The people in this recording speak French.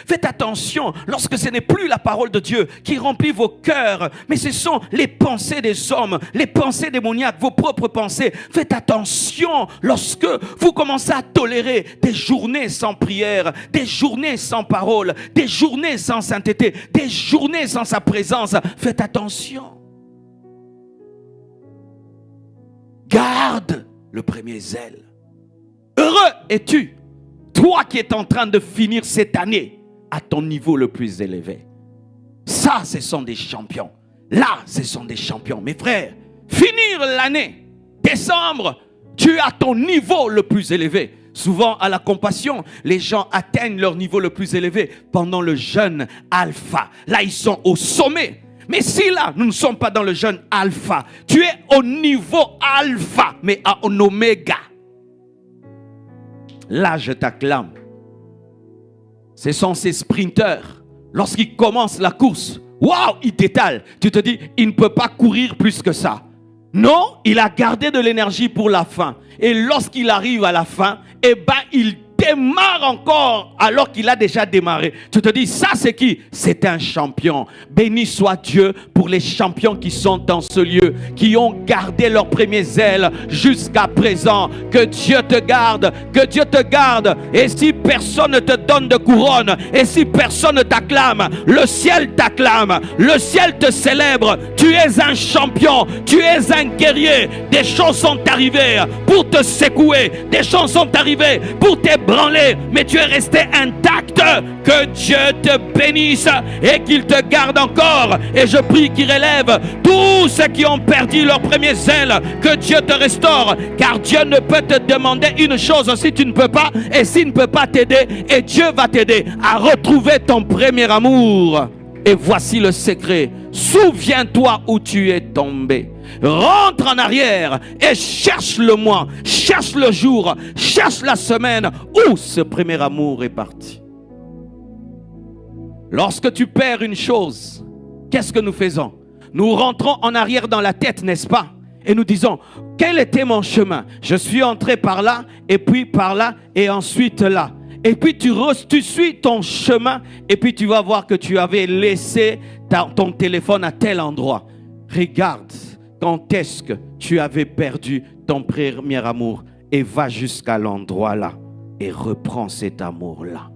Faites attention lorsque ce n'est plus la parole de Dieu qui remplit vos cœurs, mais ce sont les pensées des hommes, les pensées démoniaques, vos propres pensées. Faites attention lorsque vous commencez à tolérer des journées sans prière, des journées sans parole, des journées sans sainteté, des journées sans sa présence. Faites attention. Garde le premier zèle. Heureux es-tu, toi qui es en train de finir cette année à ton niveau le plus élevé. Ça, ce sont des champions. Là, ce sont des champions. Mes frères, finir l'année, décembre, tu es à ton niveau le plus élevé. Souvent, à la compassion, les gens atteignent leur niveau le plus élevé pendant le jeûne alpha. Là, ils sont au sommet. Mais si là, nous ne sommes pas dans le jeûne alpha, tu es au niveau alpha, mais en oméga. Là, je t'acclame. Ce sont ces sprinteurs. Lorsqu'ils commencent la course, waouh, ils t'étalent. Tu te dis, il ne peut pas courir plus que ça. Non, il a gardé de l'énergie pour la fin. Et lorsqu'il arrive à la fin, eh ben, il démarre encore alors qu'il a déjà démarré. Tu te dis, ça c'est qui? C'est un champion. Béni soit Dieu pour les champions qui sont dans ce lieu, qui ont gardé leur premier zèle jusqu'à présent. Que Dieu te garde, que Dieu te garde. Et si personne ne te donne de couronne, et si personne ne t'acclame, le ciel t'acclame, le ciel te célèbre. Tu es un champion, tu es un guerrier. Des choses sont arrivées pour te secouer, des choses sont arrivées pour t'ébranler, mais tu es resté intact. Que Dieu te bénisse et qu'il te garde encore. Et je prie qu'il relève tous ceux qui ont perdu leur premier zèle, que Dieu te restaure, car Dieu ne peut te demander une chose si tu ne peux pas, et s'il ne peut pas t'aider, et Dieu va t'aider à retrouver ton premier amour. Et voici le secret. Souviens-toi où tu es tombé. Rentre en arrière et cherche le mois, cherche le jour, cherche la semaine où ce premier amour est parti. Lorsque tu perds une chose, qu'est-ce que nous faisons? Nous rentrons en arrière dans la tête, n'est-ce pas? Et nous disons, quel était mon chemin? Je suis entré par là, et puis par là, et ensuite là. Et puis tu suis ton chemin, et puis tu vas voir que tu avais laissé ton téléphone à tel endroit. Regarde quand est-ce que tu avais perdu ton premier amour, et va jusqu'à l'endroit là et reprends cet amour là.